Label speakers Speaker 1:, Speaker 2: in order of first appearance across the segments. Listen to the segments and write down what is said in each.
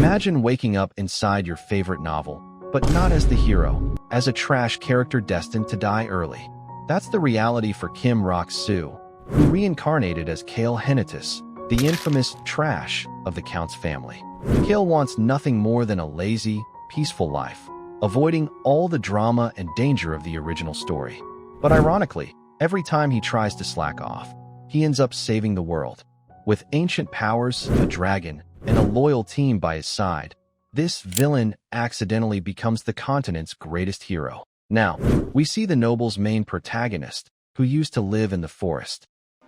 Speaker 1: Imagine waking up inside your favorite novel, but not as the hero, as a trash character destined to die early. That's the reality for Kim Rock-soo, who reincarnated as Cale Henituse, the infamous trash of the Count's family. Cale wants nothing more than a lazy, peaceful life, avoiding all the drama and danger of the original story. But ironically, every time he tries to slack off, he ends up saving the world. With ancient powers, a dragon, and a loyal team by his side, this villain accidentally becomes the continent's greatest hero. Now, we see the noble's main protagonist, who used to live in the forest.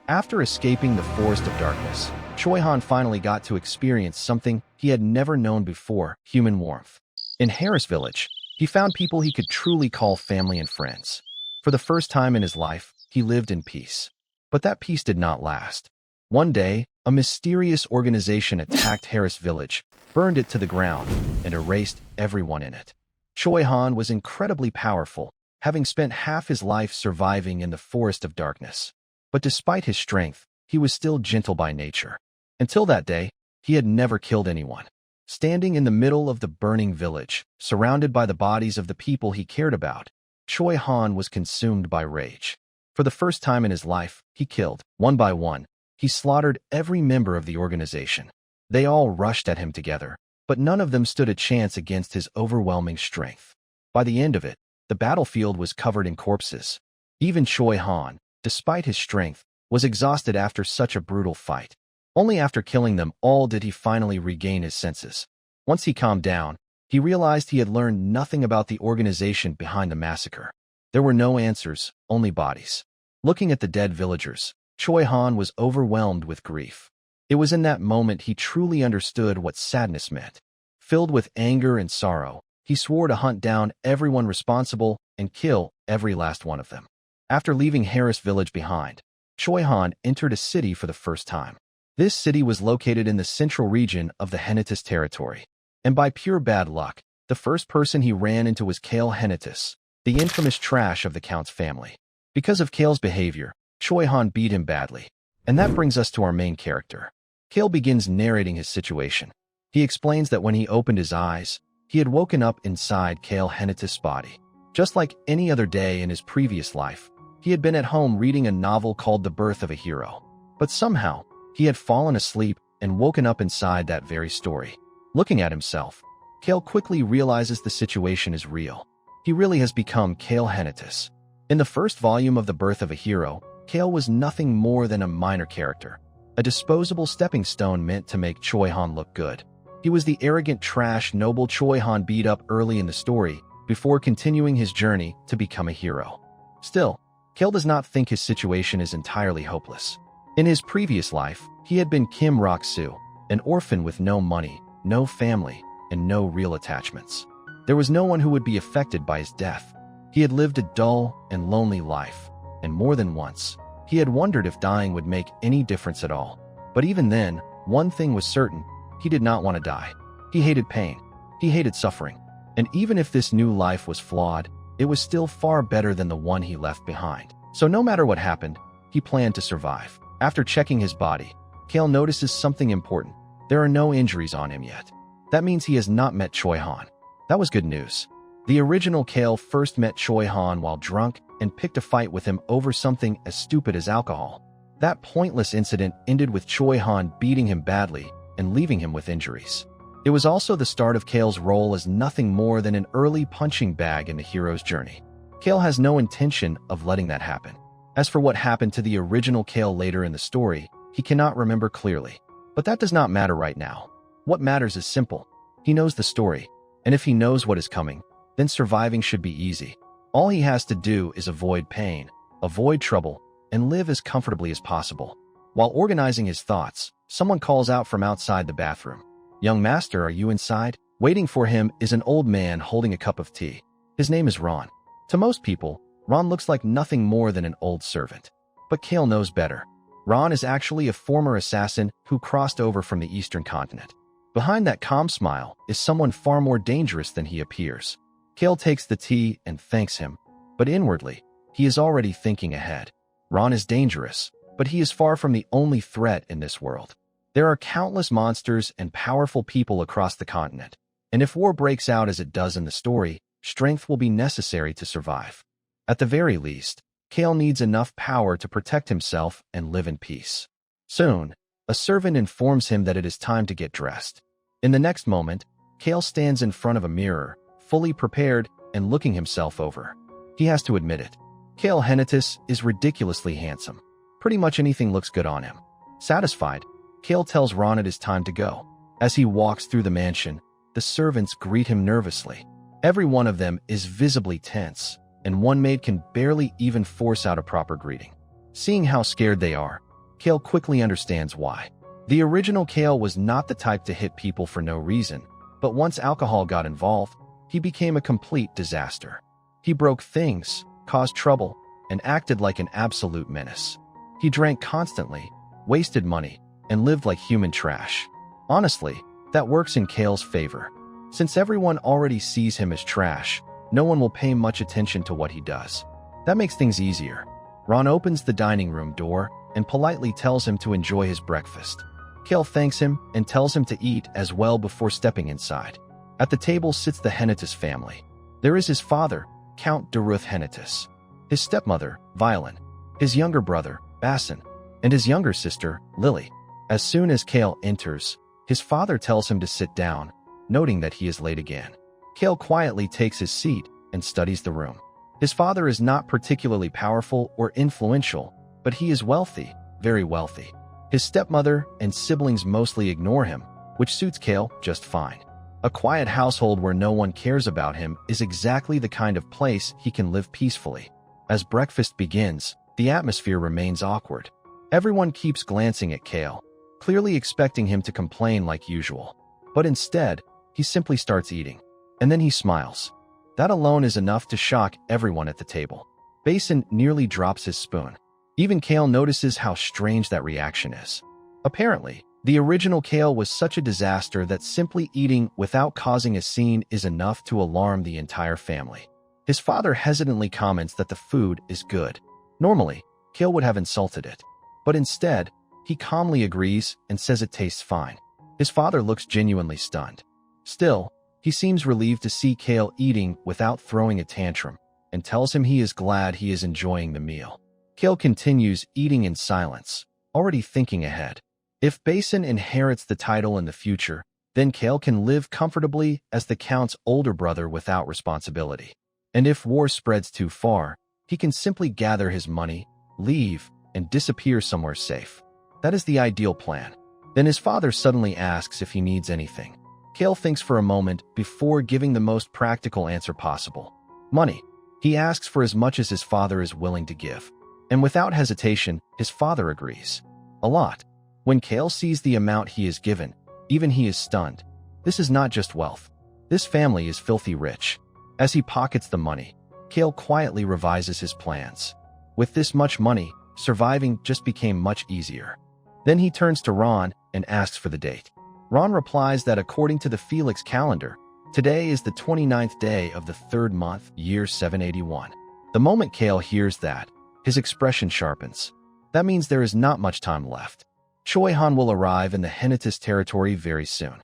Speaker 1: After escaping the Forest of Darkness, Choi-han finally got to experience something he had never known before: human warmth. In Harris Village, he found people he could truly call family and friends. For the first time in his life, he lived in peace. But that peace did not last. One day, a mysterious organization attacked Harris Village, burned it to the ground, and erased everyone in it. Choi-han was incredibly powerful, having spent half his life surviving in the Forest of Darkness. But despite his strength, he was still gentle by nature. Until that day, he had never killed anyone. Standing in the middle of the burning village, surrounded by the bodies of the people he cared about, Choi-han was consumed by rage. For the first time in his life, he killed, one by one. He slaughtered every member of the organization. They all rushed at him together, but none of them stood a chance against his overwhelming strength. By the end of it, the battlefield was covered in corpses. Even Choi-han, despite his strength, was exhausted after such a brutal fight. Only after killing them all did he finally regain his senses. Once he calmed down, he realized he had learned nothing about the organization behind the massacre. There were no answers, only bodies. Looking at the dead villagers, Choi-han was overwhelmed with grief. It was in that moment he truly understood what sadness meant. Filled with anger and sorrow, he swore to hunt down everyone responsible and kill every last one of them. After leaving Harris Village behind, Choi-han entered a city for the first time. This city was located in the central region of the Henituse territory. And by pure bad luck, the first person he ran into was Cale Henituse, the infamous trash of the Count's family. Because of Cale's behavior, Choi-han beat him badly. And that brings us to our main character. Cale begins narrating his situation. He explains that when he opened his eyes, he had woken up inside Cale Henituse's body. Just like any other day in his previous life, he had been at home reading a novel called The Birth of a Hero. But somehow, he had fallen asleep and woken up inside that very story. Looking at himself, Cale quickly realizes the situation is real. He really has become Cale Henituse. In the first volume of The Birth of a Hero, Cale was nothing more than a minor character, a disposable stepping stone meant to make Choi-han look good. He was the arrogant trash noble Choi-han beat up early in the story before continuing his journey to become a hero. Still, Cale does not think his situation is entirely hopeless. In his previous life, he had been Kim Rock-soo, an orphan with no money, no family, and no real attachments. There was no one who would be affected by his death. He had lived a dull and lonely life, and more than once, he had wondered if dying would make any difference at all. But even then, one thing was certain: he did not want to die. He hated pain. He hated suffering. And even if this new life was flawed, it was still far better than the one he left behind. So no matter what happened, he planned to survive. After checking his body, Cale notices something important. There are no injuries on him yet. That means he has not met Choi-han. That was good news. The original Cale first met Choi-han while drunk and picked a fight with him over something as stupid as alcohol. That pointless incident ended with Choi-han beating him badly and leaving him with injuries. It was also the start of Cale's role as nothing more than an early punching bag in the hero's journey. Cale has no intention of letting that happen. As for what happened to the original Cale later in the story, he cannot remember clearly. But that does not matter right now. What matters is simple. He knows the story, and if he knows what is coming, then surviving should be easy. All he has to do is avoid pain, avoid trouble, and live as comfortably as possible. While organizing his thoughts, someone calls out from outside the bathroom. "Young master, are you inside?" Waiting for him is an old man holding a cup of tea. His name is Ron. To most people, Ron looks like nothing more than an old servant. But Cale knows better. Ron is actually a former assassin who crossed over from the Eastern continent. Behind that calm smile is someone far more dangerous than he appears. Cale takes the tea and thanks him, but inwardly, he is already thinking ahead. Ron is dangerous, but he is far from the only threat in this world. There are countless monsters and powerful people across the continent, and if war breaks out as it does in the story, strength will be necessary to survive. At the very least, Cale needs enough power to protect himself and live in peace. Soon, a servant informs him that it is time to get dressed. In the next moment, Cale stands in front of a mirror, fully prepared and looking himself over. He has to admit it. Cale Henituse is ridiculously handsome. Pretty much anything looks good on him. Satisfied, Cale tells Ron it is time to go. As he walks through the mansion, the servants greet him nervously. Every one of them is visibly tense, and one maid can barely even force out a proper greeting. Seeing how scared they are, Cale quickly understands why. The original Cale was not the type to hit people for no reason, but once alcohol got involved, he became a complete disaster. He broke things, caused trouble, and acted like an absolute menace. He drank constantly, wasted money, and lived like human trash. Honestly, that works in Cale's favor. Since everyone already sees him as trash, no one will pay much attention to what he does. That makes things easier. Ron opens the dining room door and politely tells him to enjoy his breakfast. Cale thanks him and tells him to eat as well before stepping inside. At the table sits the Henituse family. There is his father, Count de Ruth Henituse, his stepmother, Violin, his younger brother, Bassin, and his younger sister, Lily. As soon as Cale enters, his father tells him to sit down, noting that he is late again. Cale quietly takes his seat and studies the room. His father is not particularly powerful or influential, but he is wealthy, very wealthy. His stepmother and siblings mostly ignore him, which suits Cale just fine. A quiet household where no one cares about him is exactly the kind of place he can live peacefully. As breakfast begins, the atmosphere remains awkward. Everyone keeps glancing at Cale, clearly expecting him to complain like usual. But instead, he simply starts eating. And then he smiles. That alone is enough to shock everyone at the table. Bassin nearly drops his spoon. Even Cale notices how strange that reaction is. Apparently, the original Cale was such a disaster that simply eating without causing a scene is enough to alarm the entire family. His father hesitantly comments that the food is good. Normally, Cale would have insulted it. But instead, he calmly agrees and says it tastes fine. His father looks genuinely stunned. Still, he seems relieved to see Cale eating without throwing a tantrum and tells him he is glad he is enjoying the meal. Cale continues eating in silence, already thinking ahead. If Bassin inherits the title in the future, then Cale can live comfortably as the Count's older brother without responsibility. And if war spreads too far, he can simply gather his money, leave, and disappear somewhere safe. That is the ideal plan. Then his father suddenly asks if he needs anything. Cale thinks for a moment before giving the most practical answer possible. Money. He asks for as much as his father is willing to give. And without hesitation, his father agrees. A lot. When Cale sees the amount he is given, even he is stunned. This is not just wealth. This family is filthy rich. As he pockets the money, Cale quietly revises his plans. With this much money, surviving just became much easier. Then he turns to Ron and asks for the date. Ron replies that according to the Felix calendar, today is the 29th day of the 3rd month, year 781. The moment Cale hears that, his expression sharpens. That means there is not much time left. Choi Han will arrive in the Henituse territory very soon.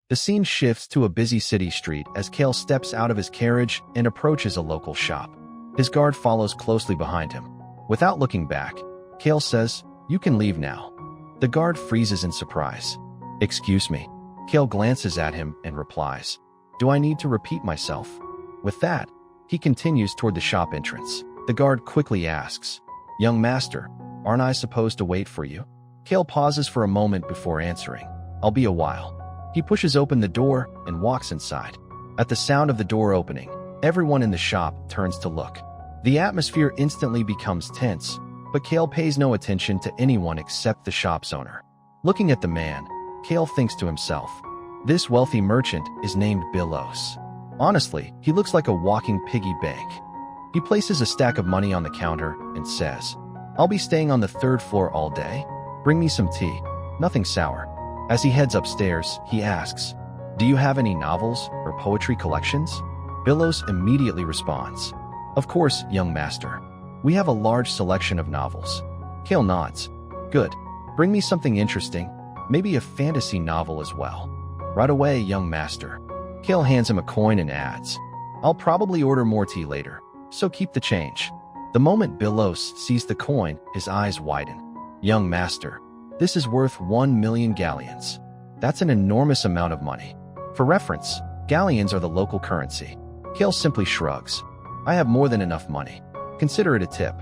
Speaker 1: The scene shifts to a busy city street as Cale steps out of his carriage and approaches a local shop. His guard follows closely behind him. Without looking back, Cale says, "You can leave now." The guard freezes in surprise. "Excuse me." Cale glances at him and replies, "Do I need to repeat myself?" With that, he continues toward the shop entrance. The guard quickly asks, "Young master, aren't I supposed to wait for you?" Cale pauses for a moment before answering, "I'll be a while." He pushes open the door and walks inside. At the sound of the door opening, everyone in the shop turns to look. The atmosphere instantly becomes tense, but Cale pays no attention to anyone except the shop's owner. Looking at the man, Cale thinks to himself, this wealthy merchant is named Billos. Honestly, he looks like a walking piggy bank. He places a stack of money on the counter and says, "I'll be staying on the 3rd floor all day. Bring me some tea, nothing sour." As he heads upstairs, he asks, "Do you have any novels or poetry collections?" Billos immediately responds, "Of course, young master. We have a large selection of novels." Cale nods. "Good. Bring me something interesting. Maybe a fantasy novel as well. Right away, young master. Cale hands him a coin and adds, I'll probably order more tea later, so keep the change. The moment Bilos sees the coin, his eyes widen. Young master, this is worth 1 million galleons. That's an enormous amount of money. For reference, galleons are the local currency. Cale simply shrugs. I have more than enough money. Consider it a tip.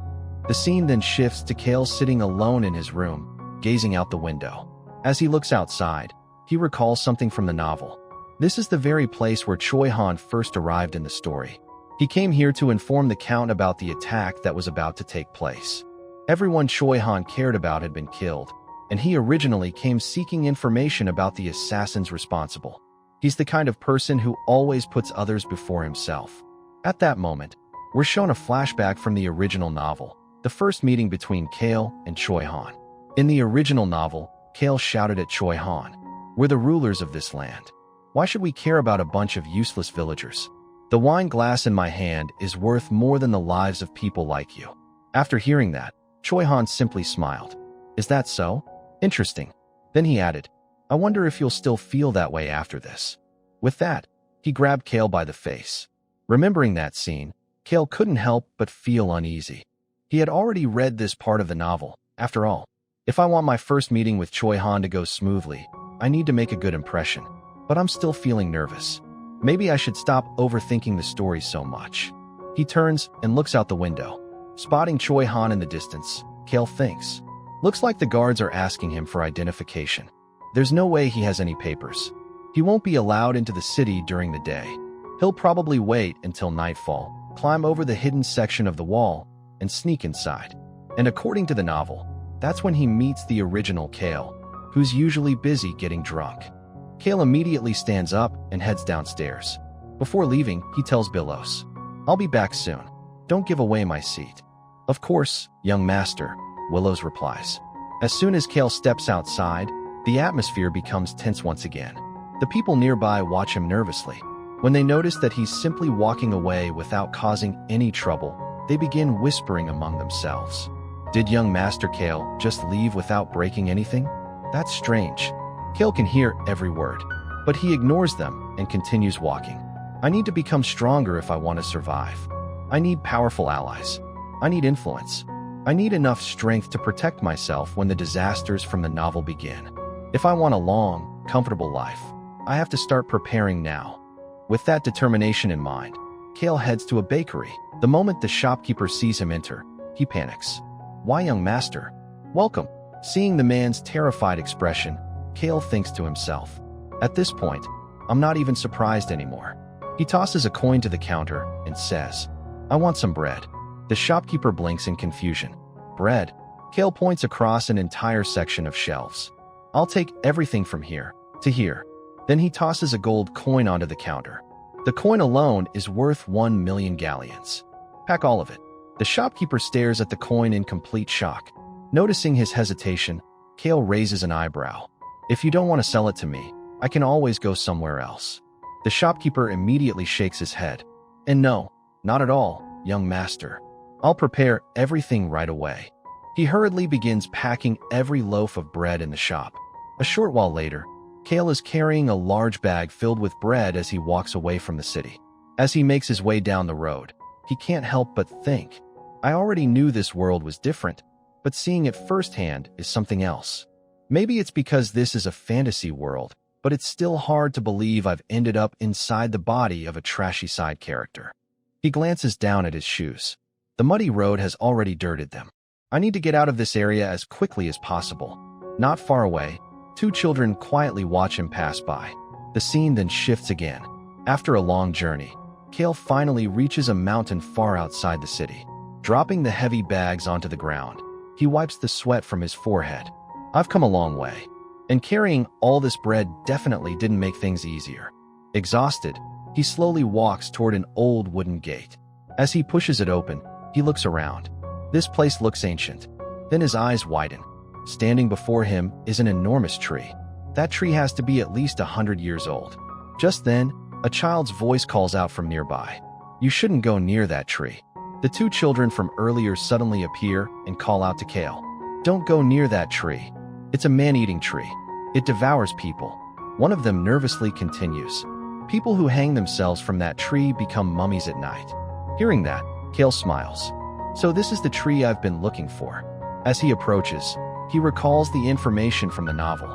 Speaker 1: The scene then shifts to Cale sitting alone in his room, gazing out the window. As he looks outside, he recalls something from the novel. This is the very place where Choi Han first arrived in the story. He came here to inform the Count about the attack that was about to take place. Everyone Choi Han cared about had been killed, and he originally came seeking information about the assassins responsible. He's the kind of person who always puts others before himself. At that moment, we're shown a flashback from the original novel, the first meeting between Cale and Choi Han. In the original novel, Cale shouted at Choi Han, We're the rulers of this land. Why should we care about a bunch of useless villagers? The wine glass in my hand is worth more than the lives of people like you. After hearing that, Choi Han simply smiled. Is that so? Interesting. Then he added, I wonder if you'll still feel that way after this. With that, he grabbed Cale by the face. Remembering that scene, Cale couldn't help but feel uneasy. He had already read this part of the novel. After all, if I want my first meeting with Choi Han to go smoothly, I need to make a good impression. But I'm still feeling nervous. Maybe I should stop overthinking the story so much. He turns and looks out the window. Spotting Choi Han in the distance, Cale thinks, looks like the guards are asking him for identification. There's no way he has any papers. He won't be allowed into the city during the day. He'll probably wait until nightfall, climb over the hidden section of the wall, and sneak inside. And according to the novel, that's when he meets the original Cale, who's usually busy getting drunk. Cale immediately stands up and heads downstairs. Before leaving, he tells Bilos, I'll be back soon. Don't give away my seat. Of course, young master, Willows replies. As soon as Cale steps outside, the atmosphere becomes tense once again. The people nearby watch him nervously. When they notice that he's simply walking away without causing any trouble, they begin whispering among themselves. Did young Master Cale just leave without breaking anything? That's strange. Cale can hear every word, but he ignores them and continues walking. I need to become stronger if I want to survive. I need powerful allies. I need influence. I need enough strength to protect myself when the disasters from the novel begin. If I want a long, comfortable life, I have to start preparing now. With that determination in mind, Cale heads to a bakery. The moment the shopkeeper sees him enter, he panics. Why, young master? Welcome. Seeing the man's terrified expression, Cale thinks to himself, at this point, I'm not even surprised anymore. He tosses a coin to the counter and says, I want some bread. The shopkeeper blinks in confusion. Bread? Cale points across an entire section of shelves. I'll take everything from here to here. Then he tosses a gold coin onto the counter. The coin alone is worth 1 million galleons. Pack all of it. The shopkeeper stares at the coin in complete shock. Noticing his hesitation, Cale raises an eyebrow. If you don't want to sell it to me, I can always go somewhere else. The shopkeeper immediately shakes his head. And no, not at all, young master. I'll prepare everything right away. He hurriedly begins packing every loaf of bread in the shop. A short while later, Cale is carrying a large bag filled with bread as he walks away from the city. As he makes his way down the road, he can't help but think, I already knew this world was different, but seeing it firsthand is something else. Maybe it's because this is a fantasy world, but it's still hard to believe I've ended up inside the body of a trashy side character. He glances down at his shoes. The muddy road has already dirted them. I need to get out of this area as quickly as possible. Not far away, two children quietly watch him pass by. The scene then shifts again. After a long journey, Cale finally reaches a mountain far outside the city. Dropping the heavy bags onto the ground, he wipes the sweat from his forehead. I've come a long way, and carrying all this bread definitely didn't make things easier. Exhausted, he slowly walks toward an old wooden gate. As he pushes it open, he looks around. This place looks ancient. Then his eyes widen. Standing before him is an enormous tree. That tree has to be at least 100 years old. Just then, a child's voice calls out from nearby. You shouldn't go near that tree. The two children from earlier suddenly appear and call out to Cale. Don't go near that tree. It's a man-eating tree. It devours people. One of them nervously continues. People who hang themselves from that tree become mummies at night. Hearing that, Cale smiles. So this is the tree I've been looking for. As he approaches, he recalls the information from the novel.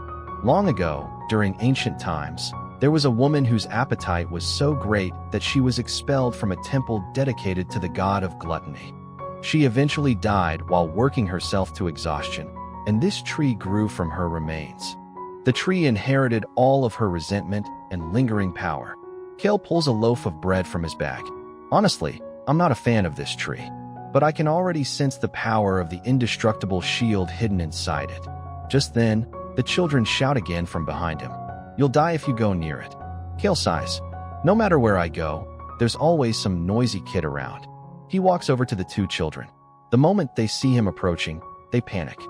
Speaker 1: Long ago, during ancient times, there was a woman whose appetite was so great that she was expelled from a temple dedicated to the god of gluttony. She eventually died while working herself to exhaustion, and this tree grew from her remains. The tree inherited all of her resentment and lingering power. Cale pulls a loaf of bread from his bag. Honestly, I'm not a fan of this tree, but I can already sense the power of the indestructible shield hidden inside it. Just then, the children shout again from behind him. You'll die if you go near it. Cale sighs. No matter where I go, there's always some noisy kid around. He walks over to the two children. The moment they see him approaching, they panic.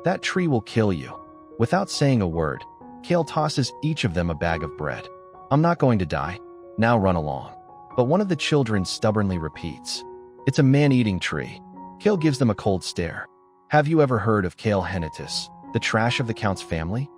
Speaker 1: That tree will kill you. Without saying a word, Cale tosses each of them a bag of bread. I'm not going to die. Now run along. But one of the children stubbornly repeats. It's a man-eating tree. Cale gives them a cold stare. Have you ever heard of Cale Henituse, the trash of the Count's family?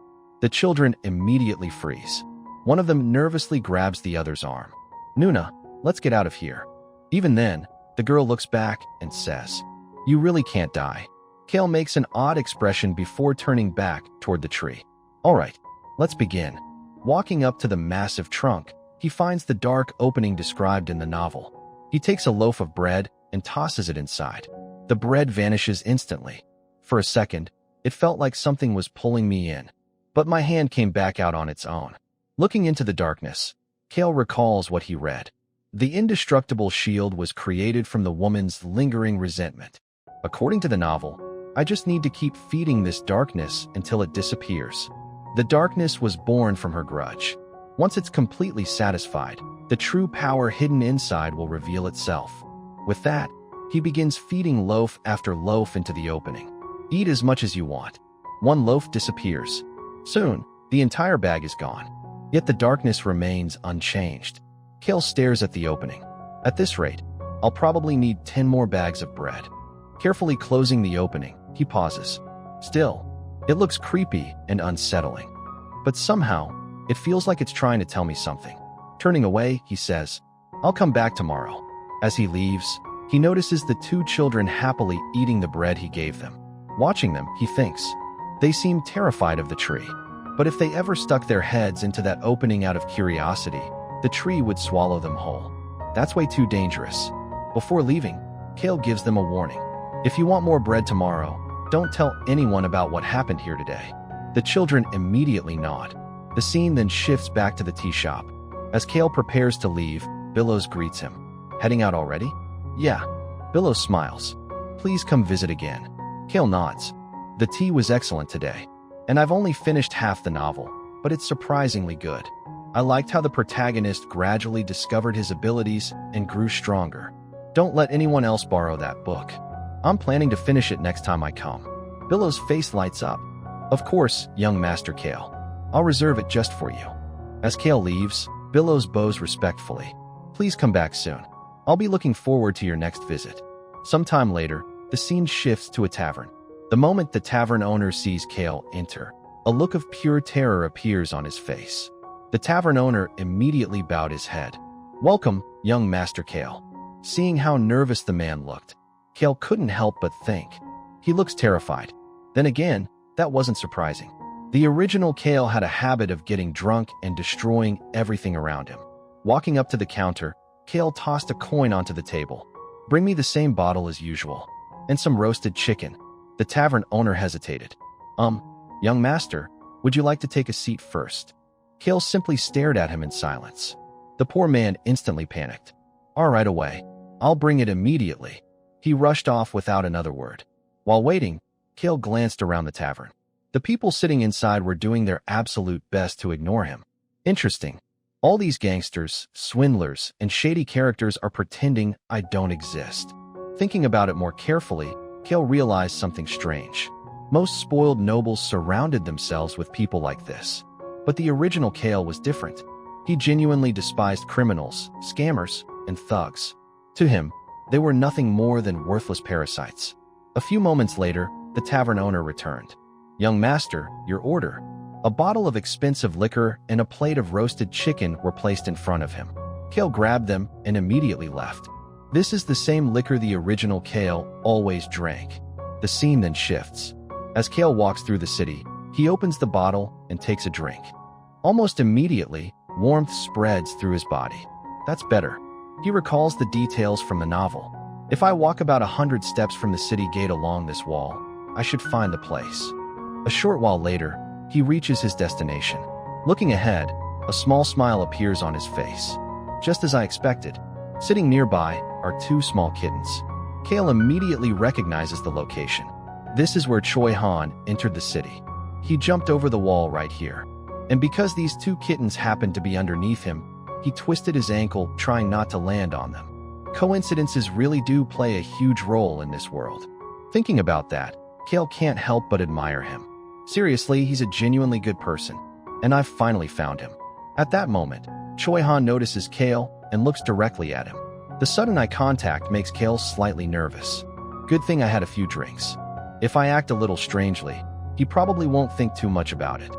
Speaker 1: The children immediately freeze. One of them nervously grabs the other's arm. Nuna, let's get out of here. Even then, the girl looks back and says, You really can't die. Cale makes an odd expression before turning back toward the tree. All right, let's begin. Walking up to the massive trunk, he finds the dark opening described in the novel. He takes a loaf of bread and tosses it inside. The bread vanishes instantly. For a second, it felt like something was pulling me in, but my hand came back out on its own. Looking into the darkness, Cale recalls what he read. The indestructible shield was created from the woman's lingering resentment. According to the novel, I just need to keep feeding this darkness until it disappears. The darkness was born from her grudge. Once it's completely satisfied, the true power hidden inside will reveal itself. With that, he begins feeding loaf after loaf into the opening. Eat as much as you want. One loaf disappears. Soon, the entire bag is gone. Yet the darkness remains unchanged. Cale stares at the opening. At this rate, I'll probably need 10 more bags of bread. Carefully closing the opening, he pauses. Still, it looks creepy and unsettling. But somehow, it feels like it's trying to tell me something. Turning away, he says, I'll come back tomorrow. As he leaves, he notices the two children happily eating the bread he gave them. Watching them, he thinks, they seem terrified of the tree. But if they ever stuck their heads into that opening out of curiosity, the tree would swallow them whole. That's way too dangerous. Before leaving, Cale gives them a warning. If you want more bread tomorrow, don't tell anyone about what happened here today. The children immediately nod. The scene then shifts back to the tea shop. As Cale prepares to leave, Billows greets him. Heading out already? Yeah. Billows smiles. Please come visit again. Cale nods. The tea was excellent today. And I've only finished half the novel, but it's surprisingly good. I liked how the protagonist gradually discovered his abilities and grew stronger. Don't let anyone else borrow that book. I'm planning to finish it next time I come. Billow's face lights up. Of course, young Master Cale. I'll reserve it just for you. As Cale leaves, Billows bows respectfully. Please come back soon. I'll be looking forward to your next visit. Sometime later, the scene shifts to a tavern. The moment the tavern owner sees Cale enter, a look of pure terror appears on his face. The tavern owner immediately bowed his head. Welcome, young Master Cale. Seeing how nervous the man looked, Cale couldn't help but think. He looks terrified. Then again, that wasn't surprising. The original Cale had a habit of getting drunk and destroying everything around him. Walking up to the counter, Cale tossed a coin onto the table. Bring me the same bottle as usual. And some roasted chicken. The tavern owner hesitated. Young master, would you like to take a seat first? Cale simply stared at him in silence. The poor man instantly panicked. All right, away. I'll bring it immediately. He rushed off without another word. While waiting, Cale glanced around the tavern. The people sitting inside were doing their absolute best to ignore him. Interesting. All these gangsters, swindlers, and shady characters are pretending I don't exist. Thinking about it more carefully, Cale realized something strange. Most spoiled nobles surrounded themselves with people like this. But the original Cale was different. He genuinely despised criminals, scammers, and thugs. To him, they were nothing more than worthless parasites. A few moments later, the tavern owner returned. Young master, your order. A bottle of expensive liquor and a plate of roasted chicken were placed in front of him. Cale grabbed them and immediately left. This is the same liquor the original Cale always drank. The scene then shifts. As Cale walks through the city, he opens the bottle and takes a drink. Almost immediately, warmth spreads through his body. That's better. He recalls the details from the novel. If I walk about 100 steps from the city gate along this wall, I should find the place. A short while later, he reaches his destination. Looking ahead, a small smile appears on his face. Just as I expected, sitting nearby are two small kittens. Cale immediately recognizes the location. This is where Choi Han entered the city. He jumped over the wall right here. And because these two kittens happened to be underneath him, he twisted his ankle trying not to land on them. Coincidences really do play a huge role in this world. Thinking about that, Cale can't help but admire him. Seriously, he's a genuinely good person, and I've finally found him. At that moment, Choi Han notices Cale and looks directly at him. The sudden eye contact makes Cale slightly nervous. Good thing I had a few drinks. If I act a little strangely, he probably won't think too much about it.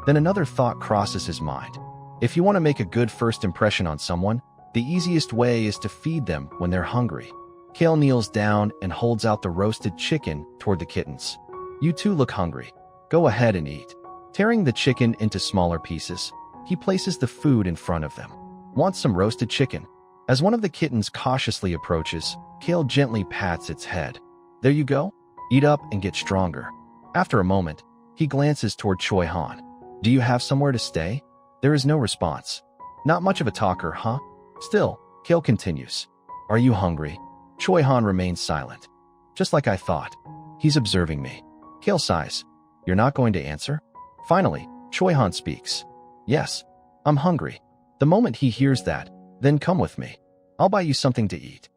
Speaker 1: Then another thought crosses his mind. If you want to make a good first impression on someone, the easiest way is to feed them when they're hungry. Cale kneels down and holds out the roasted chicken toward the kittens. You two look hungry. Go ahead and eat. Tearing the chicken into smaller pieces, he places the food in front of them. Want some roasted chicken? As one of the kittens cautiously approaches, Cale gently pats its head. There you go. Eat up and get stronger. After a moment, he glances toward Choi Han. Do you have somewhere to stay? There is no response. Not much of a talker, huh? Still, Cale continues. Are you hungry? Choi Han remains silent. Just like I thought. He's observing me. Cale sighs. You're not going to answer? Finally, Choi Han speaks. Yes, I'm hungry. The moment he hears that, then come with me. I'll buy you something to eat.